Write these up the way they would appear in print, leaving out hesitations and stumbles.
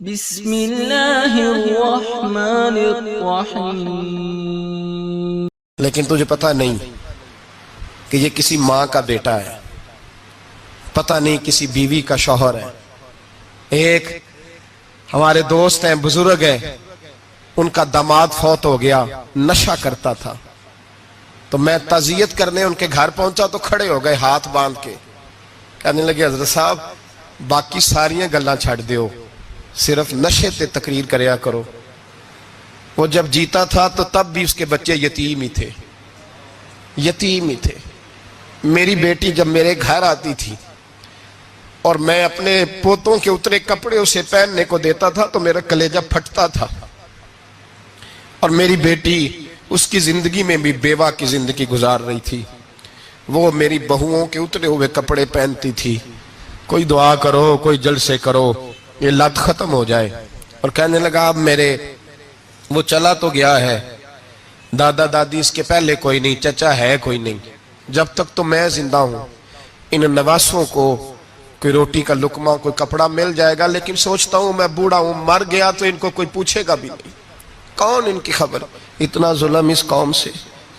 بسم اللہ الرحمن الرحیم۔ لیکن تجھے پتہ نہیں کہ یہ کسی ماں کا بیٹا ہے، پتہ نہیں کسی بیوی کا شوہر ہے۔ ایک ہمارے دوست ہیں، بزرگ ہیں، ان کا داماد فوت ہو گیا، نشہ کرتا تھا، تو میں تعزیت کرنے ان کے گھر پہنچا تو کھڑے ہو گئے ہاتھ باندھ کے، کہنے لگے حضرت صاحب باقی ساریاں گلاں چھڑ دیو، صرف نشے تے تقریر کریا کرو۔ وہ جب جیتا تھا تو تب بھی اس کے بچے یتیم ہی تھے، یتیم ہی تھے۔ میری بیٹی جب میرے گھر آتی تھی اور میں اپنے پوتوں کے اترے کپڑے اسے پہننے کو دیتا تھا تو میرا کلیجہ پھٹتا تھا، اور میری بیٹی اس کی زندگی میں بھی بیوہ کی زندگی گزار رہی تھی۔ وہ میری بہوؤں کے اترے ہوئے کپڑے پہنتی تھی، کوئی دعا کرو، کوئی جلسے کرو، یہ لت ختم ہو جائے۔ اور کہنے لگا اب میرے وہ چلا تو گیا ہے، دادا دادی اس کے پہلے کوئی نہیں، چچا ہے کوئی نہیں، جب تک تو میں زندہ ہوں ان نواسوں کو کوئی روٹی کا لقمہ، کوئی کپڑا مل جائے گا، لیکن سوچتا ہوں میں بوڑھا ہوں، مر گیا تو ان کو کوئی پوچھے گا بھی نہیں، کون ان کی خبر۔ اتنا ظلم اس قوم سے،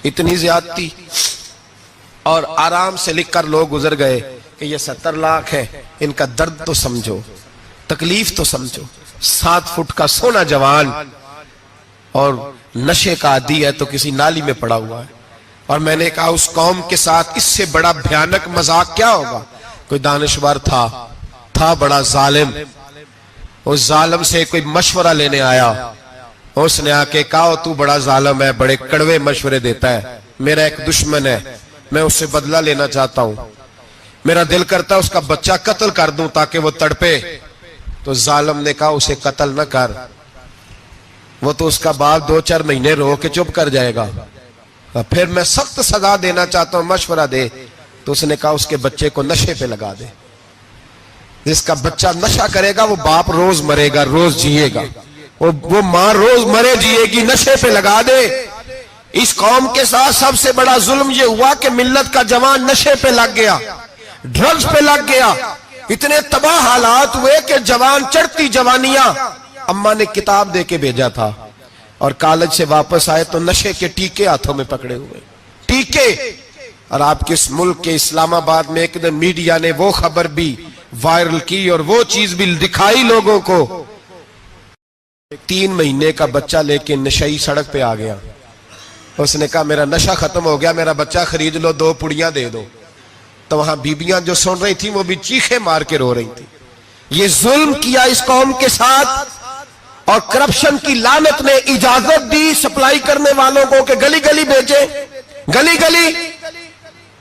اتنی زیادتی، اور آرام سے لکھ کر لوگ گزر گئے کہ یہ 70 لاکھ ہے، ان کا درد تو سمجھو، تکلیف تو سمجھو۔ 7 فٹ کا سونا جوان اور نشے کا عادی ہے تو کسی نالی میں پڑا ہوا ہے۔ اور میں نے کہا اس قوم کے ساتھ اس سے بڑا بھیانک مذاق کیا ہوگا۔ کوئی دانشور تھا بڑا ظالم، اس ظالم سے کوئی مشورہ لینے آیا، اس نے آ کے کہا تو بڑا ظالم ہے، بڑے کڑوے مشورے دیتا ہے، میرا ایک دشمن ہے، میں اس سے بدلہ لینا چاہتا ہوں، میرا دل کرتا ہے اس کا بچہ قتل کر دوں تاکہ وہ تڑپے۔ تو ظالم نے کہا اسے قتل نہ کر، وہ تو اس کا باپ 2-4 مہینے رو کے چپ کر جائے گا، پھر میں سخت سزا دینا چاہتا ہوں، مشورہ دے۔ تو اس نے کہا اس کے بچے کو نشے پہ لگا دے، جس کا بچہ نشہ کرے گا وہ باپ روز مرے گا، روز جیے گا، وہ ماں روز مرے جیے گی، نشے پہ لگا دے۔ اس قوم کے ساتھ سب سے بڑا ظلم یہ ہوا کہ ملت کا جوان نشے پہ لگ گیا، ڈرگز پہ لگ گیا، اتنے تباہ حالات ہوئے کہ جوان چڑھتی جوانیاں، اماں نے کتاب دے کے بھیجا تھا، اور کالج سے واپس آئے تو نشے کے ٹیکے ہاتھوں میں پکڑے ہوئے، ٹیکے۔ اور آپ کے اس ملک کے اسلام آباد میں ایک دن میڈیا نے وہ خبر بھی وائرل کی اور وہ چیز بھی دکھائی لوگوں کو، 3 مہینے کا بچہ لے کے نشئی سڑک پہ آ گیا، اس نے کہا میرا نشہ ختم ہو گیا، میرا بچہ خرید لو، 2 پڑیاں دے دو۔ تو وہاں بیبیاں جو سن رہی تھیں وہ بھی چیخے مار کے رو رہی تھیں۔ یہ ظلم کیا اس قوم کے ساتھ، اور کرپشن کی لعنت نے اجازت دی سپلائی کرنے والوں کو کہ گلی گلی بھیجے، گلی گلی۔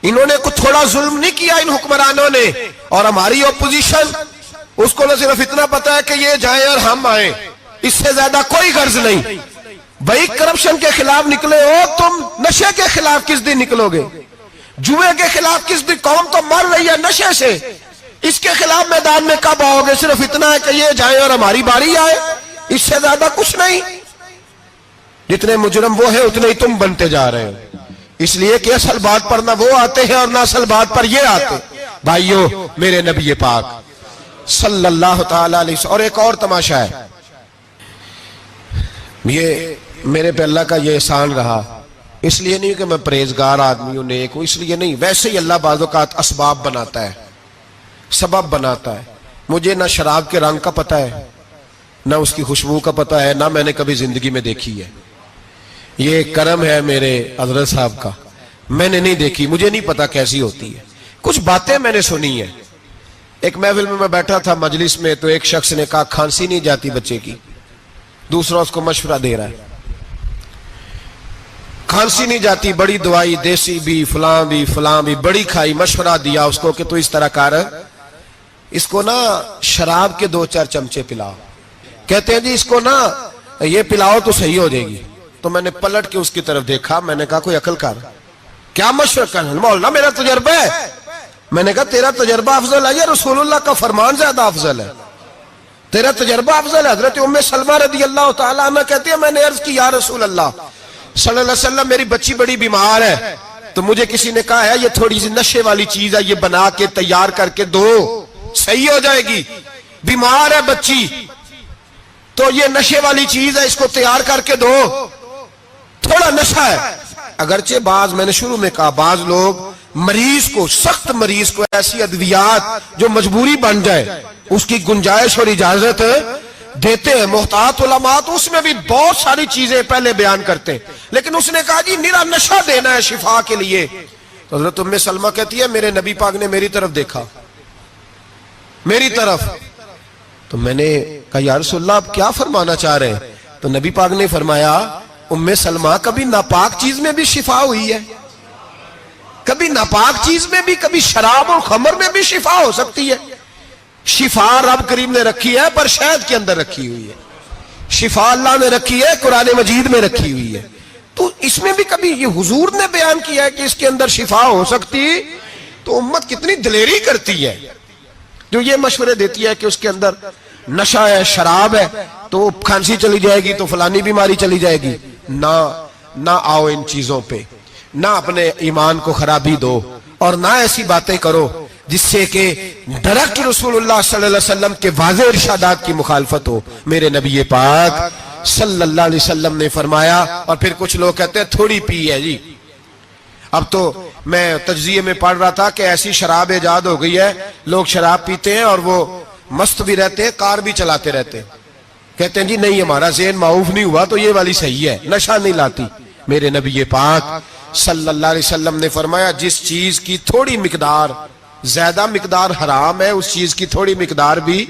انہوں نے کچھ تھوڑا ظلم نہیں کیا ان حکمرانوں نے، اور ہماری اپوزیشن اس کو نہ صرف اتنا پتا ہے کہ یہ جائیں اور ہم آئیں، اس سے زیادہ کوئی غرض نہیں۔ بھائی کرپشن کے خلاف نکلے ہو تم، نشے کے خلاف کس دن نکلو گے؟ جوئے کے خلاف کس دن؟ قوم تو مر رہی ہے نشے سے، اس کے خلاف میدان میں کب آؤ گے؟ صرف اتنا ہے کہ یہ جائیں اور ہماری باری آئے، اس سے زیادہ کچھ نہیں۔ جتنے مجرم وہ ہیں اتنے ہی تم بنتے جا رہے ہو، اس لیے کہ اصل بات پر نہ وہ آتے ہیں اور نہ اصل بات پر یہ آتے۔ بھائیو، میرے نبی پاک صلی اللہ تعالی علیہ وسلم، اور ایک اور تماشا ہے، یہ میرے پہ اللہ کا یہ احسان رہا، اس لیے نہیں کہ میں پرہیزگار آدمی ہوں، نیک ہوں، اس لیے نہیں، ویسے ہی اللہ بعض اوقات اسباب بناتا ہے، سبب بناتا ہے۔ مجھے نہ شراب کے رنگ کا پتہ ہے، نہ اس کی خوشبو کا پتہ ہے، نہ میں نے کبھی زندگی میں دیکھی ہے، یہ کرم ہے میرے حضرت صاحب کا، میں نے نہیں دیکھی، مجھے نہیں پتا کیسی ہوتی ہے، کچھ باتیں میں نے سنی ہیں۔ ایک محفل میں بیٹھا تھا مجلس میں، تو ایک شخص نے کہا کھانسی نہیں جاتی بچے کی، دوسرا اس کو مشورہ دے رہا ہے، کھانسی نہیں جاتی، بڑی دوائی، دیسی بھی فلاں بھی بڑی کھائی، مشورہ دیا اس کو کہ تو اس طرح کر، اس کو نا شراب کے 2-4 چمچے پلاؤ، کہتے ہیں جی اس کو نا یہ پلاؤ تو صحیح ہو جائے گی۔ تو میں نے پلٹ کے اس کی طرف دیکھا، میں نے کہا کوئی عقل کر، کیا مشورہ کر؟ مولانا میرا تجربہ ہے۔ میں نے کہا تیرا تجربہ افضل ہے یا رسول اللہ کا فرمان زیادہ افضل ہے؟ تیرا تجربہ افضل ہے۔ حضرت ام سلمہ رضی اللہ تعالیٰ عنہ کہتی ہے میں نے عرض کی یا رسول اللہ صلی اللہ علیہ وسلم میری بچی بڑی بیمار ہے، تو مجھے کسی نے کہا ہے یہ تھوڑی سی نشے والی چیز ہے، یہ بنا کے تیار کر کے دو، صحیح ہو جائے گی، بیمار ہے بچی۔ تو یہ نشے والی چیز ہے، اس کو تیار کر کے دو، تھوڑا نشہ ہے۔ اگرچہ میں نے شروع میں کہا بعض لوگ مریض کو، سخت مریض کو ایسی ادویات جو مجبوری بن جائے اس کی گنجائش اور اجازت دیتے ہیں۔ محتاط علماء تو اس میں بھی بہت ساری چیزیں پہلے بیان کرتے ہیں، لیکن اس نے کہا جی نرا نشہ دینا ہے شفا کے لیے۔ تو حضرت ام سلمہ کہتی ہے میرے نبی پاک نے میری طرف دیکھا، میری طرف، تو میں نے کہا یا رسول اللہ آپ کیا فرمانا چاہ رہے ہیں؟ تو نبی پاک نے فرمایا ام سلمہ کبھی ناپاک چیز میں بھی شفا ہوئی ہے، کبھی ناپاک چیز میں بھی، کبھی شراب اور خمر میں بھی شفا ہو سکتی ہے۔ شفا رب کریم نے رکھی ہے پر شہد کے اندر رکھی ہوئی ہے، شفا اللہ نے رکھی ہے قرآن مجید میں رکھی ہوئی ہے، تو اس میں بھی کبھی یہ حضور نے بیان کیا ہے کہ اس کے اندر شفا ہو سکتی، تو امت کتنی دلیری کرتی ہے جو یہ مشورے دیتی ہے کہ اس کے اندر نشہ ہے، شراب ہے، تو کھانسی چلی جائے گی تو فلانی بیماری چلی جائے گی۔ نہ آؤ ان چیزوں پہ، نہ اپنے ایمان کو خرابی دو، اور نہ ایسی باتیں کرو جس سے کہ ڈائریکٹ رسول اللہ صلی اللہ علیہ وسلم کے واضح ارشادات کی مخالفت ہو۔ میرے نبی پاک صلی اللہ علیہ وسلم نے فرمایا، اور پھر کچھ لوگ کہتے ہیں تھوڑی پی ہے جی۔ اب تو میں تجزیے میں پڑھ رہا تھا کہ ایسی شراب ایجاد ہو گئی ہے، لوگ شراب پیتے ہیں اور وہ مست بھی رہتے ہیں، کار بھی چلاتے رہتے ہیں، کہتے ہیں جی نہیں ہمارا ذہن معاف نہیں ہوا تو یہ والی صحیح ہے، نشہ نہیں لاتی۔ میرے نبی پاک صلی اللہ علیہ وسلم نے فرمایا جس چیز کی تھوڑی مقدار، زیادہ مقدار حرام ہے اس چیز کی تھوڑی مقدار بھی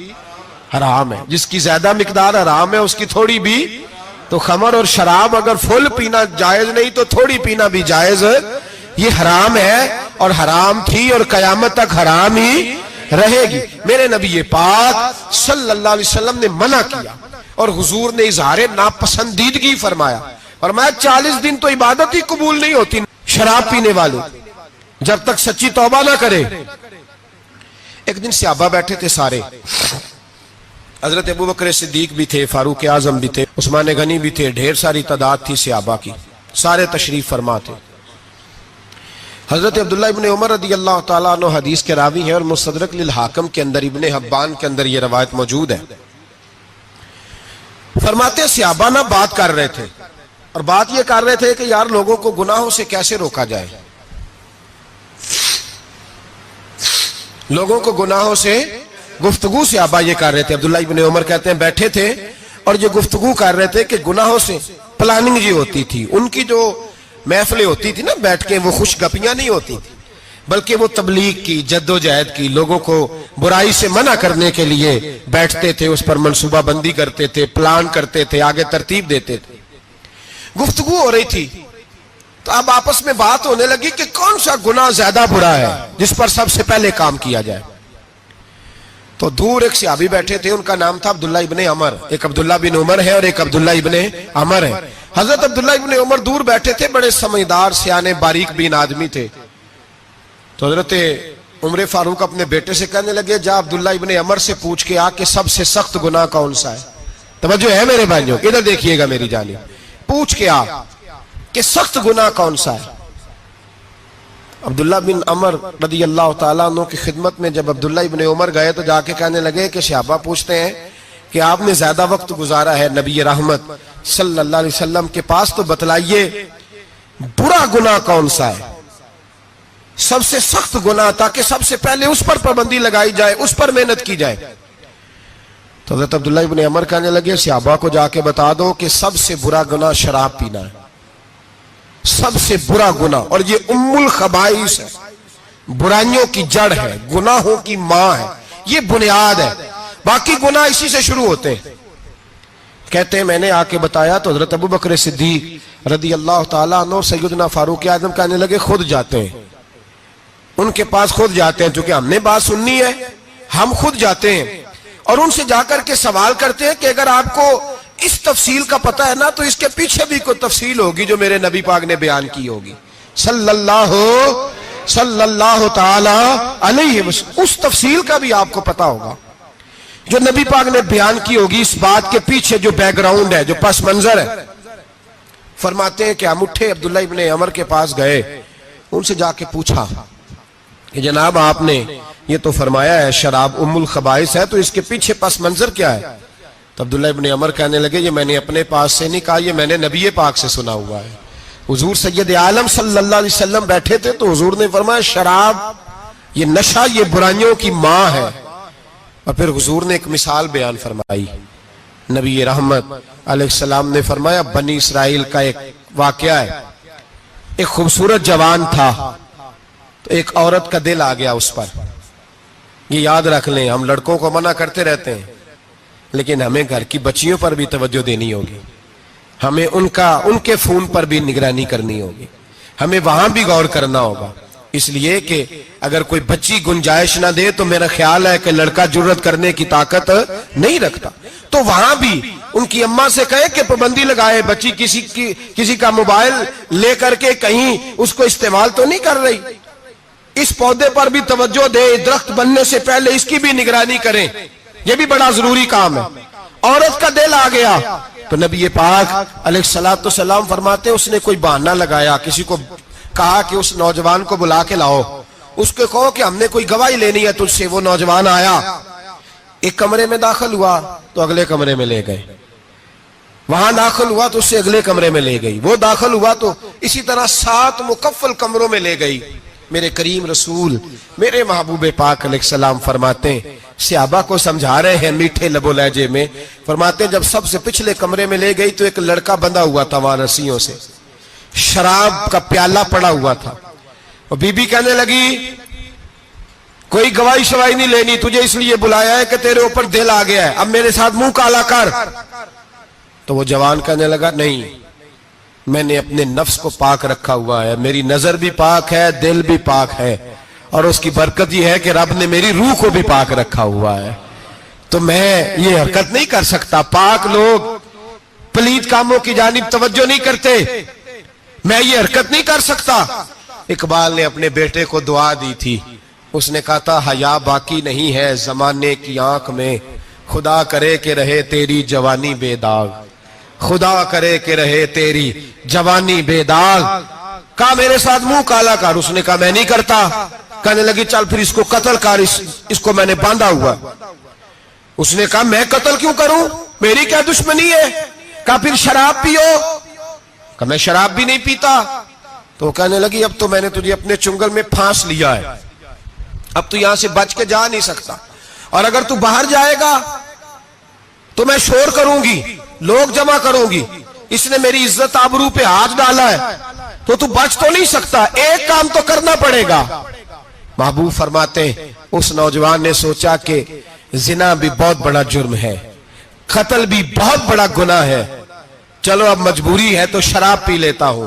حرام ہے، جس کی زیادہ مقدار حرام ہے اس کی تھوڑی بھی۔ تو خمر اور شراب اگر فل پینا جائز نہیں تو تھوڑی پینا بھی جائز، یہ حرام ہے اور حرام تھی اور قیامت تک حرام ہی رہے گی۔ میرے نبی پاک صلی اللہ علیہ وسلم نے منع کیا اور حضور نے اظہار ناپسندیدگی فرمایا، فرمایا 40 دن تو عبادت ہی قبول نہیں ہوتی شراب پینے والے جب تک سچی توبہ نہ کرے۔ ایک دن صحابہ بیٹھے تھے سارے، حضرت ابوبکر صدیق بھی تھے، فاروق اعظم بھی تھے، عثمان غنی بھی تھے، ڈھیر ساری تعداد تھی صحابہ کی، سارے تشریف فرما تھے۔ حضرت عبداللہ ابن عمر رضی اللہ تعالیٰ عنہ حدیث کے راوی ہیں اور مستدرک للحاکم کے اندر، ابن حبان کے اندر یہ روایت موجود ہے۔ فرماتے ہیں صحابہ نہ بات کر رہے تھے، اور بات یہ کر رہے تھے کہ یار لوگوں کو گناہوں سے کیسے روکا جائے، لوگوں کو گناہوں سے گفتگو صحابہ یہ کر رہے تھے۔ عبداللہ ابن عمر کہتے ہیں بیٹھے تھے اور جو گفتگو کر رہے تھے کہ گناہوں سے پلاننگ جی ہوتی تھی، ان کی جو محفلیں ہوتی تھی نا بیٹھ کے، وہ خوش گپیاں نہیں ہوتی تھی بلکہ وہ تبلیغ کی، جد و جہد کی، لوگوں کو برائی سے منع کرنے کے لیے بیٹھتے تھے، اس پر منصوبہ بندی کرتے تھے، پلان کرتے تھے، آگے ترتیب دیتے تھے۔ گفتگو ہو رہی تھی تو اب آپس میں بات ہونے لگی کہ کون سا گناہ زیادہ برا ہے جس پر سب سے پہلے کام کیا جائے۔ تو دور ایک صحابی بیٹھے تھے، ان کا نام تھا عبداللہ ابن عمر، ایک عبداللہ بن عمر ہے اور ایک عبداللہ ابن عمر ہے۔ حضرت عبداللہ ابن عمر دور بیٹھے تھے، بڑے سمجھدار سیانے باریک بین آدمی تھے۔ تو حضرت عمر فاروق اپنے بیٹے سے کہنے لگے جا عبداللہ ابن عمر سے پوچھ کے آ کہ سب سے سخت گناہ کون سا ہے۔ توجہ ہے میرے بھائیوں، ادھر دیکھیے گا میری جانب، پوچھ کے آ کہ سخت گناہ کون سا ہے۔ عبداللہ بن عمر رضی اللہ تعالیٰ عنہ کی خدمت میں جب عبداللہ ابن عمر گئے تو جا کے کہنے لگے کہ صحابہ پوچھتے ہیں کہ آپ نے زیادہ وقت گزارا ہے نبی رحمت صلی اللہ علیہ وسلم کے پاس، تو بتلائیے برا گناہ کون سا ہے، سب سے سخت گناہ، تاکہ سب سے پہلے اس پر پابندی لگائی جائے، اس پر محنت کی جائے۔ تو حضرت عبداللہ ابن عمر کہنے لگے صحابہ کو جا کے بتا دو کہ سب سے برا گناہ شراب پینا ہے، سب سے برا گناہ، اور یہ ام الخبائث ہے، برائیوں کی جڑ ہے، گناہوں کی ماں ہے، یہ بنیاد ہے، باقی گناہ اسی سے شروع ہوتے ہیں۔ کہتے ہیں میں نے آ کے بتایا تو حضرت ابوبکر صدیق رضی اللہ تعالیٰ عنہ سیدنا فاروق اعظم کہنے لگے خود جاتے ہیں، ان کے پاس خود جاتے ہیں، چونکہ ہم نے بات سننی ہے ہم خود جاتے ہیں اور ان سے جا کر کے سوال کرتے ہیں کہ اگر آپ کو اس تفصیل کا پتہ ہے نا تو اس کے پیچھے بھی کوئی تفصیل ہوگی جو میرے نبی پاک نے بیان کی ہوگی صلی اللہ تعالی علیہ وسلم، اس تفصیل کا بھی آپ کو پتہ ہوگا جو نبی پاک نے بیان کی ہوگی، اس بات کے پیچھے جو بیک گراؤنڈ ہے، جو پس منظر ہے۔ فرماتے ہیں کہ ہم اٹھے، عبداللہ ابن عمر کے پاس گئے، ان سے جا کے پوچھا کہ جناب آپ نے یہ تو فرمایا ہے شراب ام الخبائث ہے، تو اس کے پیچھے پس منظر کیا ہے؟ تو عبداللہ ابن عمر کہنے لگے یہ میں نے اپنے پاس سے نہیں کہا، یہ میں نے نبی پاک سے سنا ہوا ہے۔ حضور سید عالم صلی اللہ علیہ وسلم بیٹھے تھے تو حضور نے فرمایا شراب، یہ نشہ، یہ برائیوں کی ماں ہے۔ اور پھر حضور نے ایک مثال بیان فرمائی، نبی رحمت علیہ السلام نے فرمایا بنی اسرائیل کا ایک واقعہ ہے، ایک خوبصورت جوان تھا تو ایک عورت کا دل آ گیا اس پر۔ یہ یاد رکھ لیں، ہم لڑکوں کو منع کرتے رہتے ہیں لیکن ہمیں گھر کی بچیوں پر بھی توجہ دینی ہوگی، ہمیں ان کے فون پر بھی نگرانی کرنی ہوگی، ہمیں وہاں بھی غور کرنا ہوگا، اس لیے کہ اگر کوئی بچی گنجائش نہ دے تو میرا خیال ہے کہ لڑکا جرت کرنے کی طاقت نہیں رکھتا، تو وہاں بھی ان کی اماں سے کہے کہ پابندی لگائے، بچی کسی کا موبائل لے کر کے کہیں اس کو استعمال تو نہیں کر رہی، اس پودے پر بھی توجہ دے، درخت بننے سے پہلے اس کی بھی نگرانی کریں، یہ بھی بڑا ضروری کام ہے۔ عورت کا دل آ گیا تو نبی پاک علیہ السلام فرماتے اس نے کوئی بہانہ لگایا، کسی کو کہا کہ اس نوجوان کو بلا کے لاؤ، اس کو کہو کہ ہم نے کوئی گواہی لینی ہے تجھ سے۔ وہ نوجوان آیا، ایک کمرے میں داخل ہوا تو اگلے کمرے میں لے گئے، وہاں داخل ہوا تو اس سے اگلے کمرے میں لے گئی، وہ داخل ہوا تو اسی طرح 7 مکفل کمروں میں لے گئی۔ میرے کریم رسول میرے محبوب پاک علیہ السلام فرماتے ہیں، صحابہ کو سمجھا رہے ہیں میٹھے لب و لہجے میں، فرماتے ہیں جب سب سے پچھلے کمرے میں لے گئی تو ایک لڑکا بندھا ہوا تھا وہاں رسیوں سے، شراب کا پیالہ پڑا ہوا تھا، اور بی بی کہنے لگی کوئی گواہی شواہی نہیں لینی، تجھے اس لیے بلایا ہے کہ تیرے اوپر دل آ گیا ہے، اب میرے ساتھ منہ کالا کر۔ تو وہ جوان کہنے لگا نہیں، میں نے اپنے نفس کو پاک رکھا ہوا ہے، میری نظر بھی پاک ہے، دل بھی پاک ہے، اور اس کی برکت یہ ہے کہ رب نے میری روح کو بھی پاک رکھا ہوا ہے، تو میں یہ حرکت نہیں کر سکتا۔ پاک لوگ پلید کاموں کی جانب توجہ نہیں کرتے، میں یہ حرکت نہیں کر سکتا۔ اقبال نے اپنے بیٹے کو دعا دی تھی، اس نے کہا تھا حیا باقی نہیں ہے زمانے کی آنکھ میں، خدا کرے کہ رہے تیری جوانی بے داغ، خدا کرے کہ رہے تیری جوانی بے داغ۔ کہا میرے ساتھ منہ کالا کر، اس نے کہا میں نہیں کرتا۔ کہنے لگی چل پھر اس کو قتل کر، اس کو میں نے باندھا ہوا۔ اس نے کہا میں قتل کیوں کروں، میری کیا دشمنی ہے؟ کہا پھر شراب پیو، کہا میں شراب بھی نہیں پیتا۔ تو کہنے لگی اب تو میں نے تجھے اپنے چنگل میں پھانس لیا ہے، اب تو یہاں سے بچ کے جا نہیں سکتا، اور اگر تو باہر جائے گا تو میں شور کروں گی، لوگ جمع کروں گی، اس نے میری عزت آبرو پہ ہاتھ ڈالا ہے، تو بچ تو نہیں سکتا، ایک کام تو کرنا پڑے گا۔ محبوب فرماتے اس نوجوان نے سوچا کہ زنا بھی بہت بڑا جرم ہے، قتل بھی بہت بڑا گناہ ہے، چلو اب مجبوری ہے تو شراب پی لیتا ہوں۔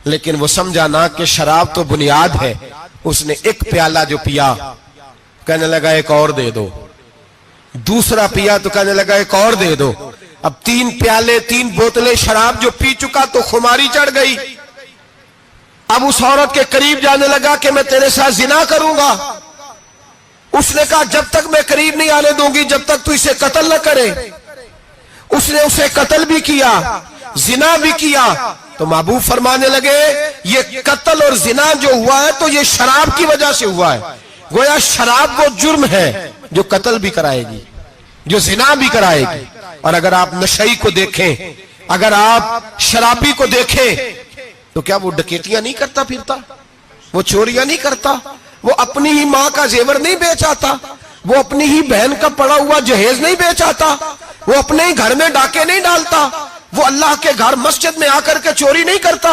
لیکن وہ سمجھا نہ کہ شراب تو بنیاد ہے، اس نے ایک پیالہ جو پیا کہنے لگا ایک اور دے دو، دوسرا پیا تو کہنے لگا ایک اور دے دو، اب 3 پیالے 3 بوتلیں شراب جو پی چکا تو خماری چڑھ گئی۔ اب اس عورت کے قریب جانے لگا کہ میں تیرے ساتھ زنا کروں گا، اس نے کہا جب تک میں قریب نہیں آنے دوں گی جب تک تو اسے قتل نہ کرے۔ اس نے اسے قتل بھی کیا، زنا بھی کیا۔ تو محبوب فرمانے لگے یہ قتل اور زنا جو ہوا ہے تو یہ شراب کی وجہ سے ہوا ہے، گویا شراب وہ جرم ہے جو قتل بھی کرائے گی، جو زنا بھی کرائے گی۔ اور اگر آپ نشئی کو دیکھیں، اگر آپ شرابی کو دیکھیں تو کیا وہ ڈکیتیاں نہیں کرتا پھرتا، وہ چوریاں نہیں کرتا، وہ اپنی ہی ماں کا زیور نہیں بیچ آتا، وہ اپنی ہی بہن کا پڑا ہوا جہیز نہیں بیچ آتا، وہ اپنے ہی گھر میں ڈاکے نہیں ڈالتا، وہ اللہ کے گھر مسجد میں آ کر کے چوری نہیں کرتا،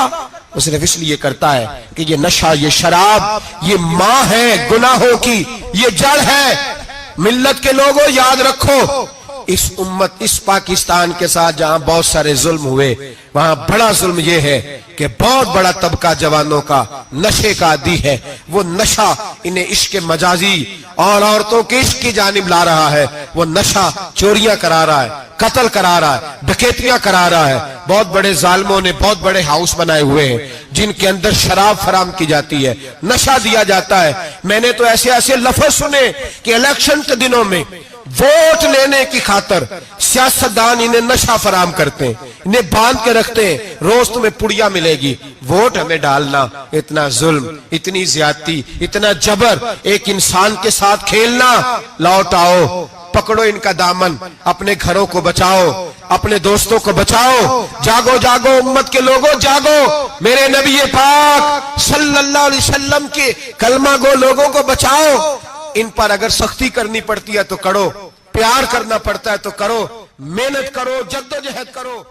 وہ صرف اس لیے کرتا ہے کہ یہ نشہ، یہ شراب، یہ ماں ہے گناہوں کی، یہ جڑ ہے۔ ملت کے لوگوں یاد رکھو، اس امت، اس پاکستان کے ساتھ جہاں بہت سارے ظلم ہوئے، وہاں بڑا ظلم یہ ہے کہ بہت بڑا طبقہ جوانوں کا نشے کا عادی ہے، وہ نشہ انہیں عشق مجازی اور عورتوں کے عشق کی جانب لا رہا ہے، وہ نشہ چوریاں کرا رہا ہے، قتل کرا رہا ہے، ڈکیتیاں کرا رہا ہے۔ بہت بڑے ظالموں نے بہت بڑے ہاؤس بنائے ہوئے ہیں جن کے اندر شراب فراہم کی جاتی ہے، نشہ دیا جاتا ہے۔ میں نے تو ایسے ایسے لفظ سنے کہ الیکشن کے دنوں میں ووٹ لینے کی خاطر سیاستدان انہیں نشہ فراہم کرتے ہیں، انہیں باندھ کے رکھتے ہیں، روز تمہیں پڑیا ملے گی، ووٹ ہمیں ڈالنا۔ اتنا ظلم، اتنی زیادتی، اتنا جبر، ایک انسان کے ساتھ کھیلنا۔ لوٹ آؤ، پکڑو ان کا دامن، اپنے گھروں کو بچاؤ، اپنے دوستوں کو بچاؤ. جاگو جاگو امت کے لوگوں جاگو، میرے نبی پاک صلی اللہ علیہ وسلم کے کلمہ گو لوگوں کو بچاؤ. ان پر اگر سختی کرنی پڑتی ہے تو کرو، پیار کرنا پڑتا ہے تو کرو، محنت کرو، جدوجہد کرو.